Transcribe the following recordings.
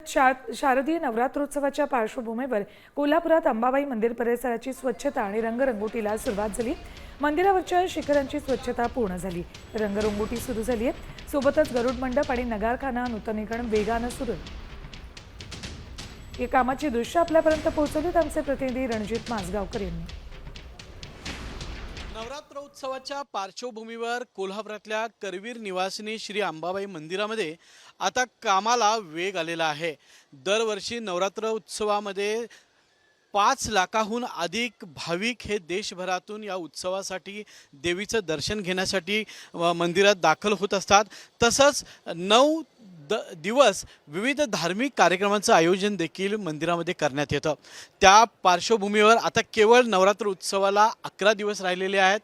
शारदीय नवरात्रोत्सवाच्या पार्श्वभूमीवर कोल्हापुरात अंबाबाई मंदिर परिसराची स्वच्छता आणि रंगरंगोटीला सुरुवात झाली। मंदिरावरच्या शिखरांची स्वच्छता पूर्ण झाली, रंगरंगोटी सुरू झाली आहे। सोबतच गरुड मंडप आणि नगारखाना नूतनीकरण वेगाने सुरू आहे। या कामाची दृश्य आपल्यापर्यंत पोहोचवलीत आमचे प्रतिनिधी रणजित माजगावकर यांनी। नवरात्रोत्सवाच्या पार्श्वभूमीवर कोल्हापुरातल्या करवीर निवासिनी श्री अंबाबाई मंदिरामध्ये आता कामाला वेग आलेला आहे। दरवर्षी नवरात्र उत्सवामध्ये 5 लाखाहून अधिक भाविक हे देशभरातून या उत्सवासाठी देवीचं दर्शन घेण्यासाठी मंदिरात दाखल होत असतात। तसंच 9 दिवस विविध धार्मिक कार्यक्रमांचं आयोजन देखील मंदिरामध्ये करण्यात येतं। त्या पार्श्वभूमीवर आता केवळ नवरात्र उत्सवाला 11 दिवस राहिलेले आहेत।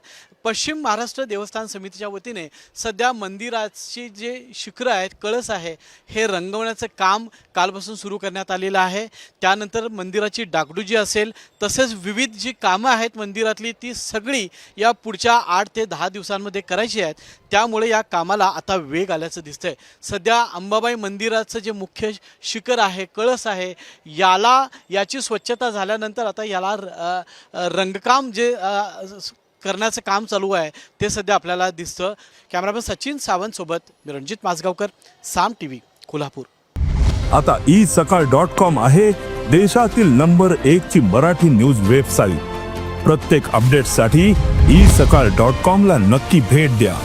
पश्चिम महाराष्ट्र देवस्थान समितीच्या वतीने सध्या मंदिराची जे शिखरं आहेत, कळस आहे, हे रंगवण्याचं काम कालपासून सुरू करण्यात आलेलं आहे। त्यानंतर मंदिराची डागडुजी असेल, तसेच विविध जी कामं आहेत मंदिरातली ती सगळी या पुढच्या 8 ते 10 दिवसांमध्ये करायची आहेत। त्यामुळे या कामाला आता वेग आल्याचं दिसतंय। सध्या अंबाबाई मंदिराचं जे मुख्य शिखर आहे, कळस आहे, याची स्वच्छता झाल्यानंतर आता याला रंगकाम जे करण्याचं काम चालू आहे ते सध्या आपल्याला दिसतं। कॅमेरामन सचिन सावंत सोबत मी रणजित माजगावकर, साम टीव्ही, कोल्हापूर। आता isakal.com आहे देशातील नंबर 1 ची मराठी न्यूज वेबसाईट। प्रत्येक अपडेटसाठी isakal.com ला नक्की भेट द्या।